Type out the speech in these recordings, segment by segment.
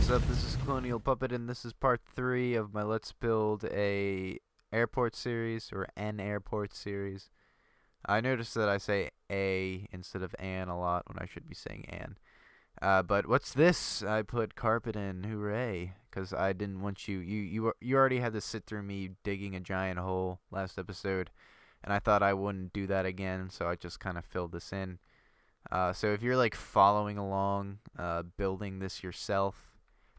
is up? This is Colonial Puppet, and this is part 3 of my Let's Build a Airport series, or an airport series. I noticed that I say a instead of an a lot when I should be saying an. But what's this? I put carpet in, hooray! Because I didn't want you already had to sit through me digging a giant hole last episode, and I thought I wouldn't do that again, so I just kind of filled this in. So if you're like following along, building this yourself,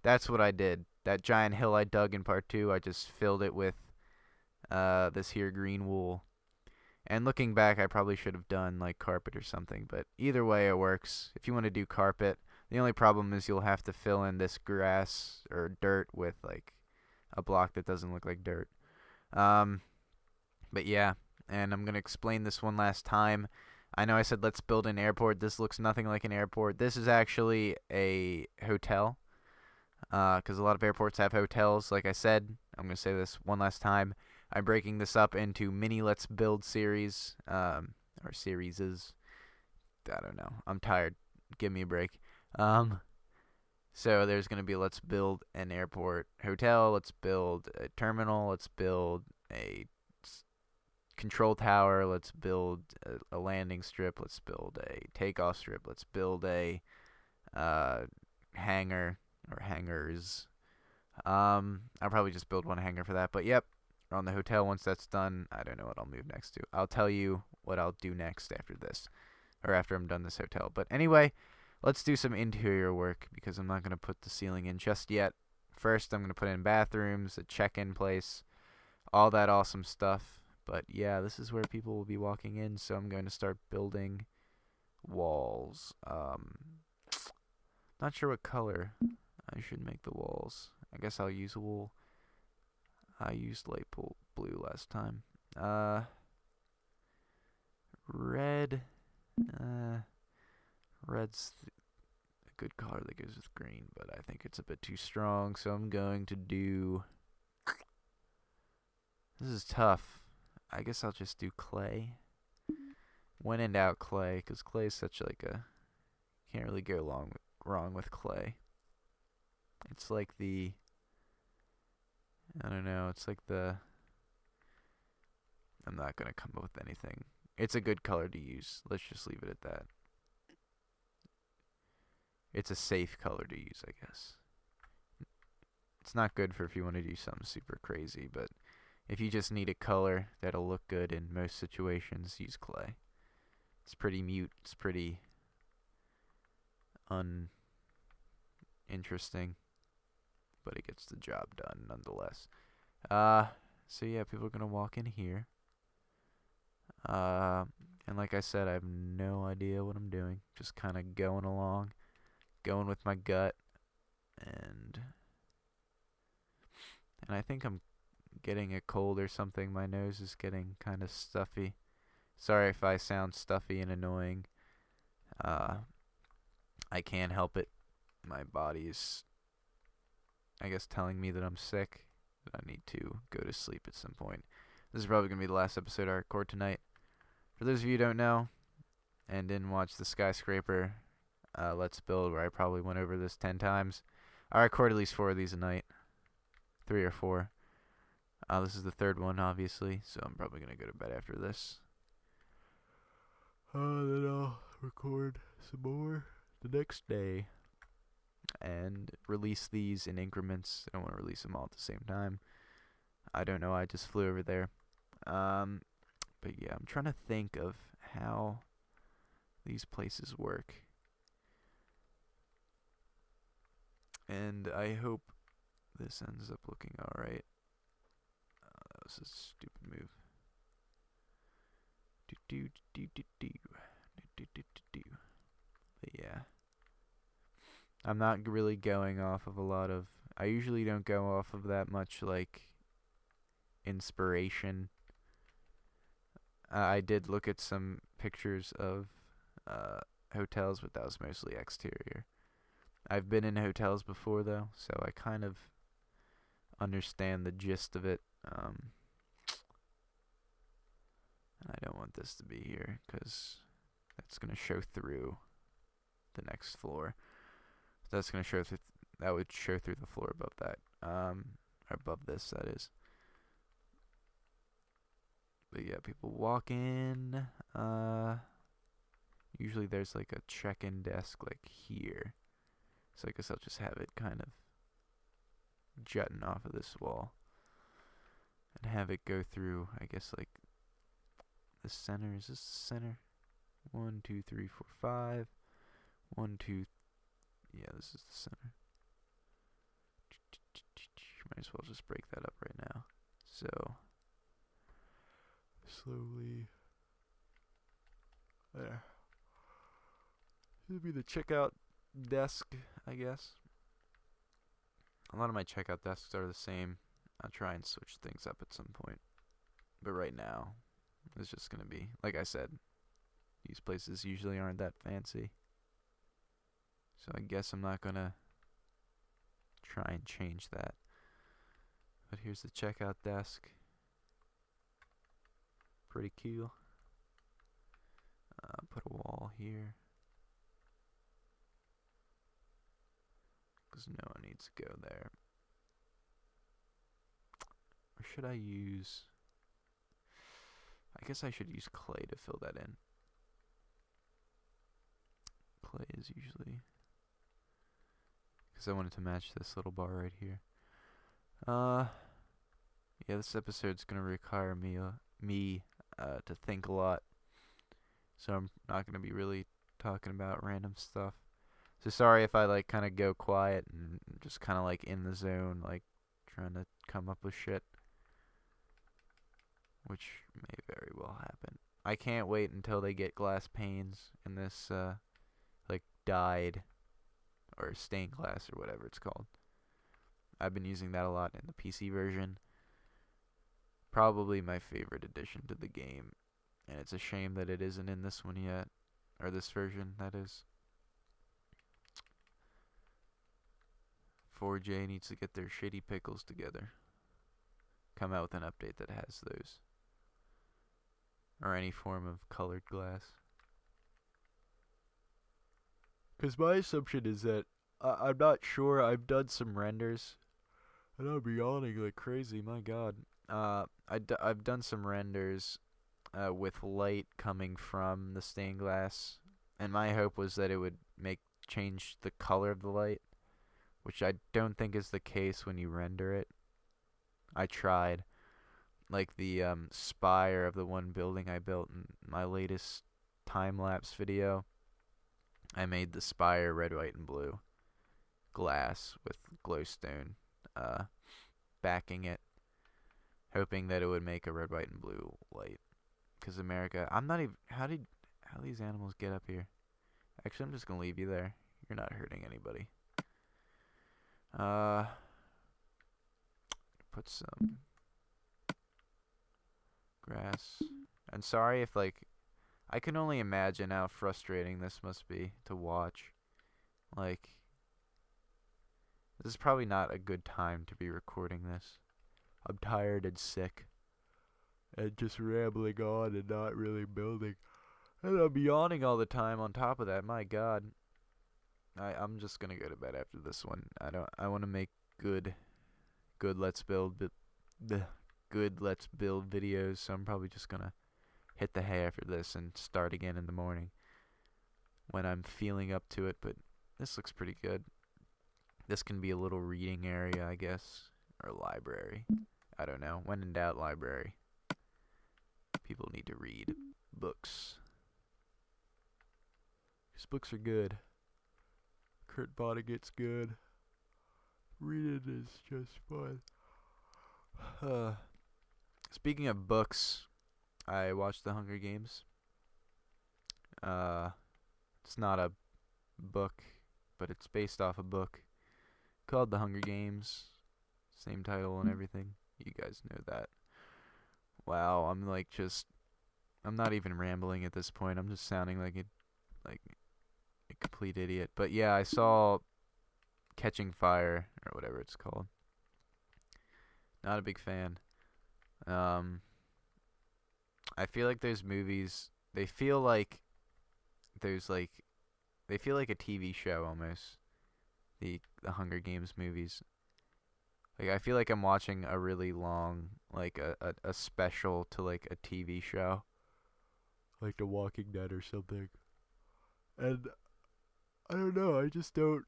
that's what I did. That giant hill I dug in part 2, I just filled it with this here green wool. And looking back, I probably should have done like carpet or something, but either way it works. If you want to do carpet, the only problem is you'll have to fill in this grass or dirt with like a block that doesn't look like dirt. Um, but yeah, and I'm going to explain this one last time. I know I said let's build an airport. This looks nothing like an airport. This is actually a hotel, because a lot of airports have hotels. Like I said, I'm going to say this one last time. I'm breaking this up into mini Let's Build series, or serieses. I don't know. I'm tired. Give me a break. So there's going to be Let's Build an airport hotel. Let's build a terminal. Let's build a control tower. Let's build a landing strip. Let's build a takeoff strip. Let's build a hangar or hangars. I'll probably just build one hangar for that. But yep, on the hotel, once that's done, I don't know what I'll move next to. I'll tell you what I'll do next after this, or after I'm done this hotel. But anyway, let's do some interior work, because I'm not going to put the ceiling in just yet. First, I'm going to put in bathrooms, a check-in place, all that awesome stuff. But yeah, this is where people will be walking in, so I'm going to start building walls. Not sure what color I should make the walls. I guess I'll use wool. I used light blue last time. Red. Red's a good color that goes with green, but I think it's a bit too strong, so I'm going to do... This is tough. I guess I'll just do clay. When in doubt, clay, because clay is such like a... Can't really go wrong with clay. It's like the... I don't know, it's like the... I'm not going to come up with anything. It's a good color to use. Let's just leave it at that. It's a safe color to use, I guess. It's not good for if you want to do something super crazy, but if you just need a color that'll look good in most situations, use clay. It's pretty mute. It's pretty uninteresting, but it gets the job done nonetheless. So yeah, people are gonna walk in here. And like I said, I have no idea what I'm doing. Just kind of going along, going with my gut, and I think I'm getting a cold or something. My nose is getting kind of stuffy. Sorry if I sound stuffy and annoying. I can't help it. My body's, I guess, telling me that I'm sick, that I need to go to sleep at some point. This is probably going to be the last episode I record tonight. For those of you who don't know and didn't watch the skyscraper Let's Build, where I probably went over this 10 times, I record at least 4 of these a night. 3 or 4. This is the 3rd one, obviously, so I'm probably going to go to bed after this. Then I'll record some more the next day and release these in increments. I don't want to release them all at the same time. I don't know, I just flew over there. But yeah, I'm trying to think of how these places work. And I hope this ends up looking alright. That was a stupid move. But yeah. I'm not really going off of a lot of... I usually don't go off of that much, like, inspiration. I did look at some pictures of hotels, but that was mostly exterior. I've been in hotels before, though, so I kind of understand the gist of it. I don't want this to be here, because that's going to show through the next floor. That's going to show that would show through the floor above that. Or above this, that is. But yeah, people walk in. Usually there's like a check-in desk like here. So I guess I'll just have it kind of jutting off of this wall. And have it go through, I guess, like the center. Is this the center? 1, 2, 3, 4, 5. 1, 2. Yeah, this is the center. Might as well just break that up right now. So, slowly. There. This would be the checkout desk, I guess. A lot of my checkout desks are the same. I'll try and switch things up at some point. But right now, it's just going to be, like I said, these places usually aren't that fancy. So I guess I'm not going to try and change that. But here's the checkout desk. Pretty cool. Put a wall here. Because no one needs to go there. Or should I use... I guess I should use clay to fill that in. Clay is usually... Because I wanted to match this little bar right here. Yeah, this episode's going to require me to think a lot. So I'm not going to be really talking about random stuff. So sorry if I like kind of go quiet and just kind of like in the zone, like trying to come up with shit. Which may very well happen. I can't wait until they get glass panes in this, like dyed or stained glass or whatever it's called. I've been using that a lot in the PC version. Probably my favorite addition to the game. And it's a shame that it isn't in this one yet. Or this version, that is. 4J needs to get their shitty pickles together. Come out with an update that has those. Or any form of colored glass. Because my assumption is that I'm not sure. I've done some renders. And I'll be yawning like crazy, my god. I've done some renders with light coming from the stained glass. And my hope was that it would change the color of the light. Which I don't think is the case when you render it. I tried. Like the spire of the one building I built in my latest time-lapse video. I made the spire red, white, and blue glass with glowstone backing it, hoping that it would make a red, white, and blue light. Because America, I'm not even, how these animals get up here? Actually, I'm just going to leave you there. You're not hurting anybody. Put some grass. And sorry if, like, I can only imagine how frustrating this must be to watch. Like, this is probably not a good time to be recording this. I'm tired and sick. And just rambling on and not really building. And I'm yawning all the time on top of that. My god. I'm just gonna go to bed after this one. I want to make good Let's Build videos, so I'm probably just gonna hit the hay after this and start again in the morning when I'm feeling up to it. But this looks pretty good. This can be a little reading area, I guess, or library. I don't know. When in doubt, library. People need to read books. These books are good. Kurt Vonnegut's good. Reading is just fun. Speaking of books, I watched The Hunger Games. It's not a book, but it's based off a book called The Hunger Games. Same title and everything. You guys know that. Wow, I'm not even rambling at this point. I'm just sounding like a complete idiot. But yeah, I saw Catching Fire, or whatever it's called. Not a big fan. I feel like those movies, they feel like a TV show almost. the Hunger Games movies. Like I feel like I'm watching a really long like a special to like a TV show, like The Walking Dead or something. And I don't know, I just don't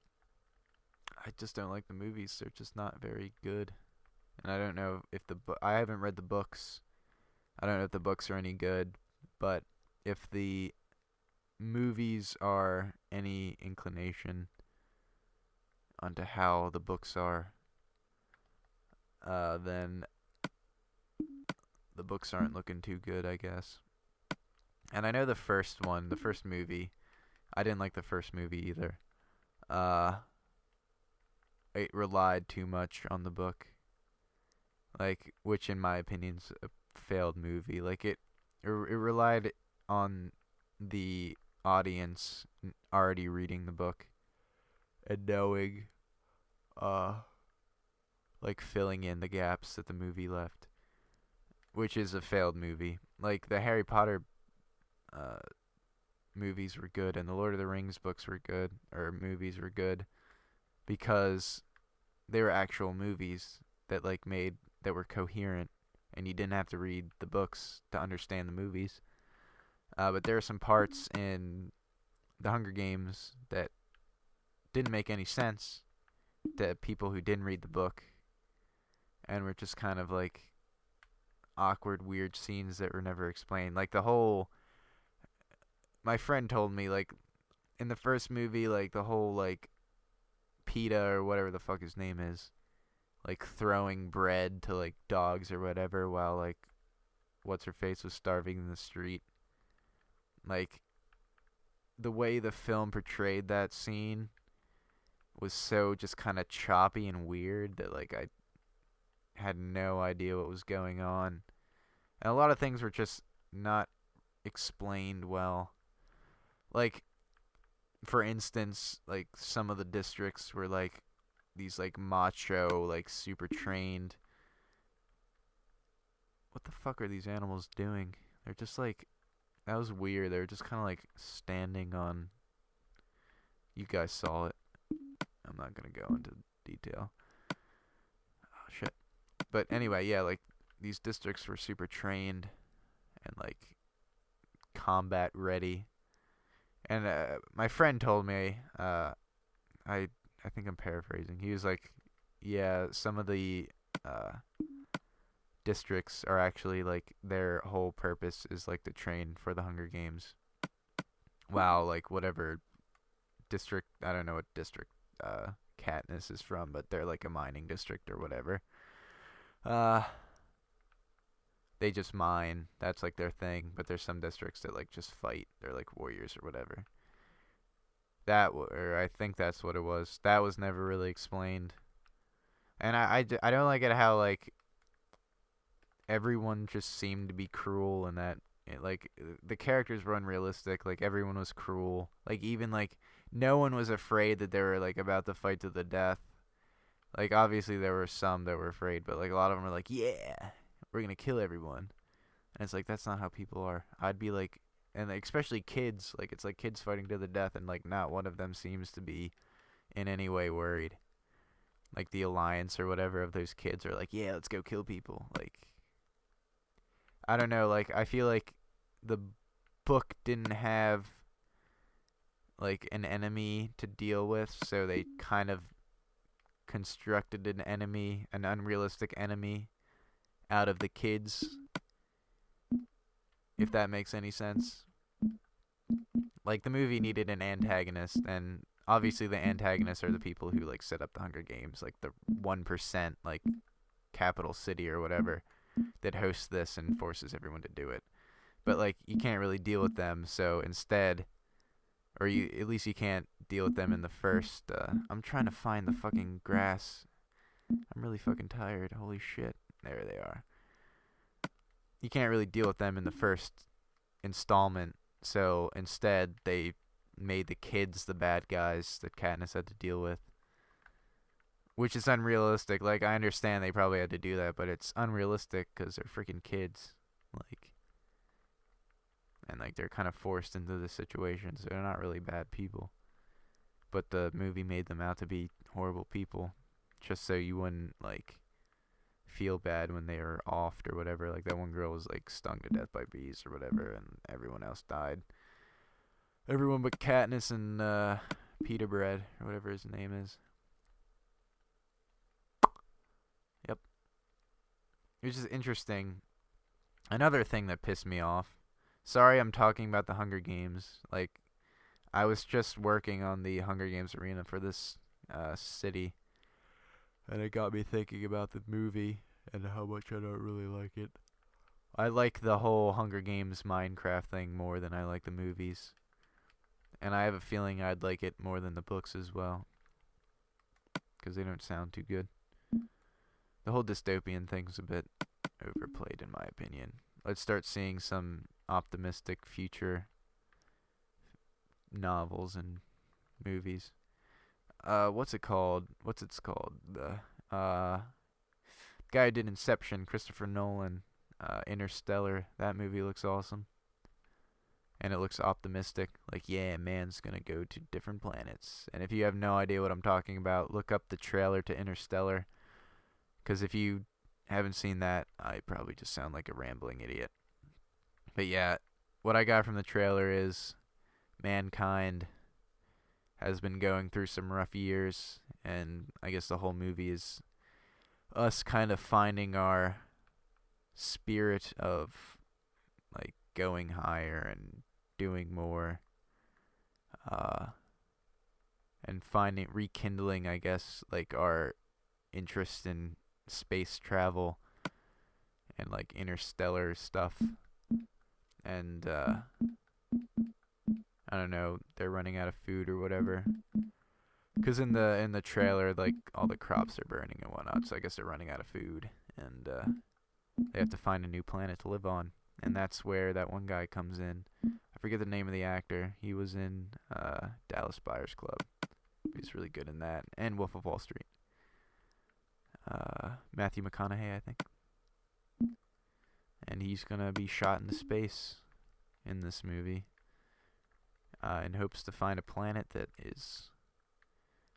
like the movies. They're just not very good. And I don't know if I haven't read the books. I don't know if the books are any good, but if the movies are any inclination onto how the books are, then the books aren't looking too good, I guess. And I know the first movie, I didn't like the first movie either. Uh, it relied too much on the book, like, which in my opinion's a failed movie. Like it relied on the audience already reading the book and knowing, uh, like filling in the gaps that the movie left, which is a failed movie. Like the Harry Potter uh, movies were good, and the Lord of the Rings books were good, or movies were good, because they were actual movies that that were coherent, and you didn't have to read the books to understand the movies. But there are some parts in the Hunger Games that didn't make any sense to people who didn't read the book, and were just kind of like awkward, weird scenes that were never explained. Like my friend told me, like, in the first movie, like, the whole, like, PETA or whatever the fuck his name is, like, throwing bread to, like, dogs or whatever while, like, what's-her-face was starving in the street. Like, the way the film portrayed that scene was so just kind of choppy and weird that, like, I had no idea what was going on. And a lot of things were just not explained well. Like, for instance, like, some of the districts were, like, these, like, macho, like, super trained. What the fuck are these animals doing? They're just, like, that was weird. They were just kind of, like, standing on. You guys saw it. I'm not gonna go into detail. Oh, shit. But anyway, yeah, like, these districts were super trained and, like, combat ready. And my friend told me, I think I'm paraphrasing. He was like, yeah, some of the districts are actually, like, their whole purpose is, like, to train for the Hunger Games. Wow, like, whatever district, I don't know what district Katniss is from, but they're, like, a mining district or whatever. They just mine. That's, like, their thing. But there's some districts that, like, just fight. They're, like, warriors or whatever. Or I think that's what it was. That was never really explained. And I don't like it how, like, everyone just seemed to be cruel, and that, like, the characters were unrealistic. Like, everyone was cruel. Like, even, like, no one was afraid that they were, like, about to fight to the death. Like, obviously there were some that were afraid, but, like, a lot of them were like, yeah, we're gonna kill everyone. And it's like, that's not how people are. I'd be like, and especially kids, like, it's like kids fighting to the death, and, like, not one of them seems to be in any way worried. Like, the alliance or whatever of those kids are like, yeah, let's go kill people. Like, I don't know, like, I feel like the book didn't have, like, an enemy to deal with, so they kind of constructed an unrealistic enemy out of the kids, if that makes any sense. Like, the movie needed an antagonist, and obviously the antagonists are the people who, like, set up the Hunger Games, like the 1%, like, capital city or whatever that hosts this and forces everyone to do it. But, like, you can't really deal with them, so instead, or at least you can't deal with them in the first, I'm trying to find the fucking grass. I'm really fucking tired. Holy shit. There they are. You can't really deal with them in the first installment, so instead they made the kids the bad guys that Katniss had to deal with, which is unrealistic. Like, I understand they probably had to do that, but it's unrealistic because they're freaking kids. Like, and, like, they're kind of forced into this situation, so they're not really bad people. But the movie made them out to be horrible people, just so you wouldn't like feel bad when they were offed or whatever. Like that one girl was like stung to death by bees or whatever, and everyone else died. Everyone but Katniss and Peter Bread or whatever his name is. Yep. Which is interesting. Another thing that pissed me off. Sorry, I'm talking about the Hunger Games. Like, I was just working on the Hunger Games arena for this city, and it got me thinking about the movie and how much I don't really like it. I like the whole Hunger Games Minecraft thing more than I like the movies. And I have a feeling I'd like it more than the books as well, because they don't sound too good. The whole dystopian thing's a bit overplayed in my opinion. Let's start seeing some optimistic future novels and movies. What's it called? The guy who did Inception, Christopher Nolan, Interstellar. That movie looks awesome. And it looks optimistic. Like, yeah, man's gonna go to different planets. And if you have no idea what I'm talking about, look up the trailer to Interstellar. Because if you haven't seen that, I probably just sound like a rambling idiot. But yeah, what I got from the trailer is mankind has been going through some rough years. And I guess the whole movie is us kind of finding our spirit of, like, going higher and doing more, and rekindling, I guess, like our interest in space travel and like interstellar stuff. And I don't know, they're running out of food or whatever. Cause in the trailer, like all the crops are burning and whatnot, so I guess they're running out of food, and they have to find a new planet to live on. And that's where that one guy comes in. I forget the name of the actor. He was in Dallas Buyers Club. He's really good in that. And Wolf of Wall Street. Matthew McConaughey, I think. And he's going to be shot into space in this movie, in hopes to find a planet that is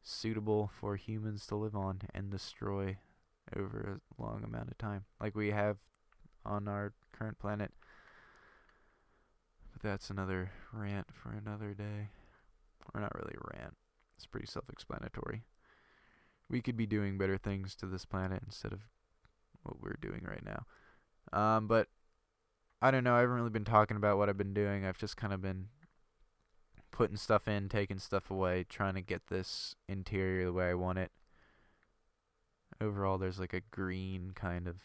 suitable for humans to live on and destroy over a long amount of time, like we have on our current planet. But that's another rant for another day. Or not really a rant. It's pretty self-explanatory. We could be doing better things to this planet instead of what we're doing right now. But I don't know. I haven't really been talking about what I've been doing. I've just kind of been putting stuff in, taking stuff away, trying to get this interior the way I want it. Overall, there's like a green kind of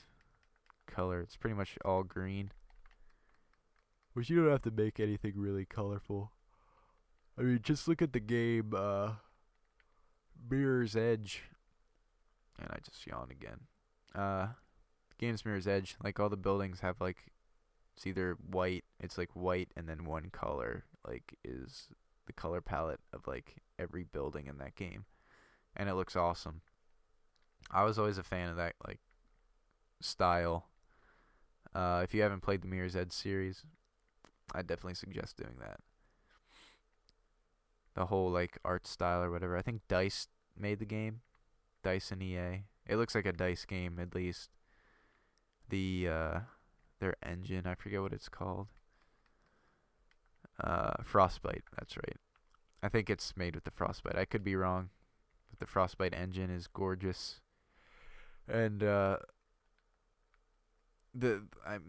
color. It's pretty much all green. Which you don't have to make anything really colorful. I mean, just look at the game, Mirror's Edge. And I just yawned again. The game's Mirror's Edge. Like, all the buildings have, like, it's either white, it's like white and then one color, like, is the color palette of, like, every building in that game. And it looks awesome. I was always a fan of that, like, style. If you haven't played the Mirror's Edge series, I definitely suggest doing that. The whole, like, art style or whatever. I think DICE made the game. DICE and EA. It looks like a DICE game, at least. Their engine, I forget what it's called. Frostbite, that's right. I think it's made with the Frostbite. I could be wrong. But the Frostbite engine is gorgeous. And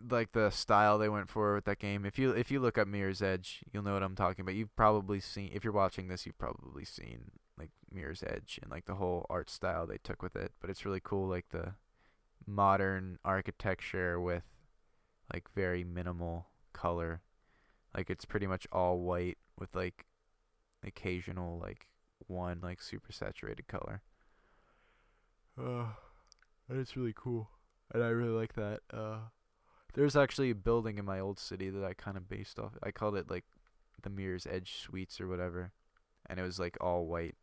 like the style they went for with that game. If you look up Mirror's Edge, you'll know what I'm talking about. You've probably seen, if you're watching this, you've probably seen like Mirror's Edge and like the whole art style they took with it. But it's really cool, like the modern architecture with like very minimal color. Like it's pretty much all white with like occasional like one like super saturated color. And it's really cool. And I really like that. There's actually a building in my old city that I kind of based off. I called it like the Mirror's Edge Suites or whatever. And it was like all white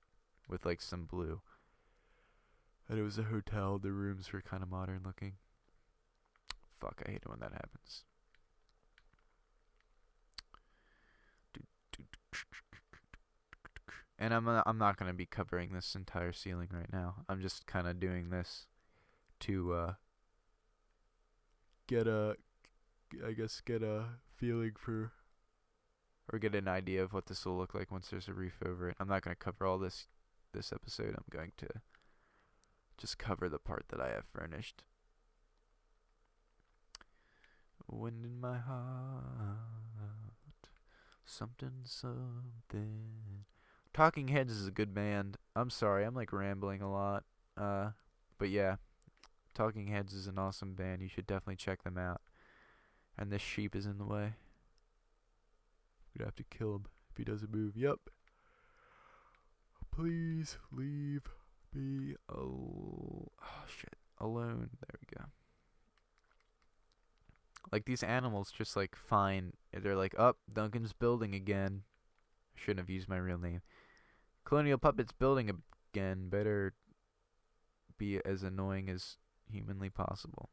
with like some blue. And it was a hotel. The rooms were kind of modern looking. Fuck, I hate it when that happens. And I'm not gonna be covering this entire ceiling right now. I'm just kind of doing this to get a, I guess, get a feeling for, or get an idea of what this will look like once there's a roof over it. I'm not gonna cover all this episode. I'm going to just cover the part that I have furnished. Wind in my heart, something. Talking Heads is a good band. I'm sorry, I'm like rambling a lot. But yeah, Talking Heads is an awesome band. You should definitely check them out. And this sheep is in the way. We'd have to kill him if he doesn't move. Yep. Please leave me alone. There we go. Like, these animals just like fine. They're like, up, Duncan's building again. I shouldn't have used my real name. Colonial Puppet's building again. Better be as annoying as humanly possible,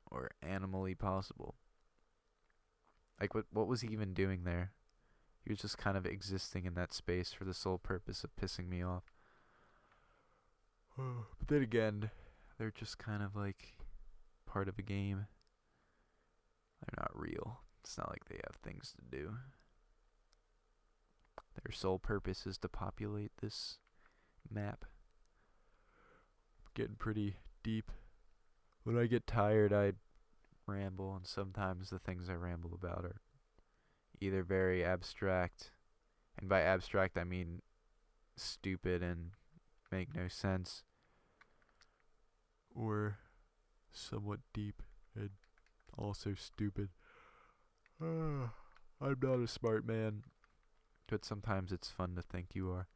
or animally possible. Like, what was he even doing there? He was just kind of existing in that space for the sole purpose of pissing me off. But then again, they're just kind of like part of a game. They're not real. It's not like they have things to do. Their sole purpose is to populate this map. Getting pretty deep. When I get tired, I ramble, and sometimes the things I ramble about are either very abstract, and by abstract I mean stupid and make no sense, or somewhat deep and also stupid. I'm not a smart man, but sometimes it's fun to think you are.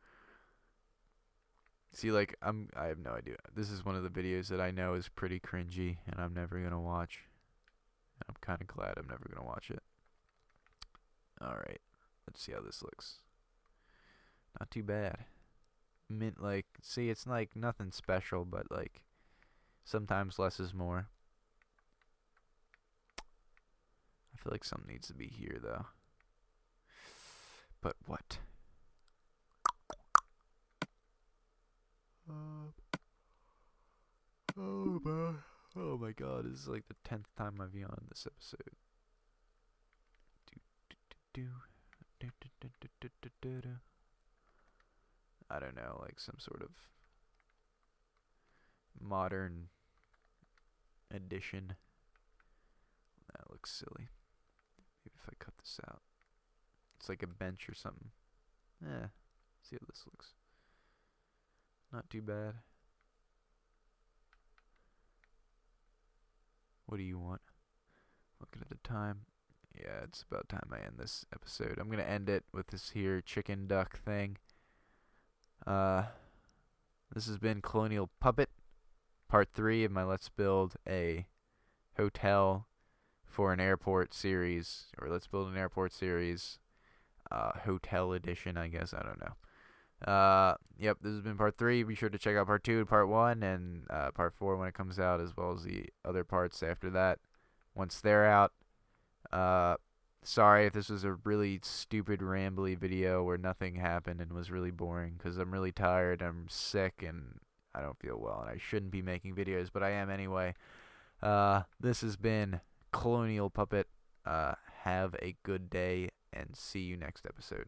See, like, I have no idea. This is one of the videos that I know is pretty cringy, and I'm never gonna watch. And I'm kind of glad I'm never gonna watch it. Alright, let's see how this looks. Not too bad. Like, see, it's like nothing special, but like, sometimes less is more. I feel like something needs to be here, though. But what? Oh my god, this is like the 10th time I've yawned this episode. I don't know, like some sort of modern edition. That looks silly. Maybe if I cut this out. It's like a bench or something. See how this looks. Not too bad. What do you want? Looking at the time. Yeah, it's about time I end this episode. I'm gonna end it with this here chicken duck thing. This has been Colonial Puppet, part 3 of my Let's Build a Hotel for an Airport series, or Let's Build an Airport series, Hotel Edition, I guess. I don't know. Yep, this has been part 3. Be sure to check out part 2 and part 1, and part 4 when it comes out, as well as the other parts after that once they're out. Sorry if this was a really stupid, rambly video where nothing happened and was really boring, because I'm really tired, I'm sick, and I don't feel well, and I shouldn't be making videos, but I am anyway. This has been Colonial Puppet. Have a good day, and see you next episode.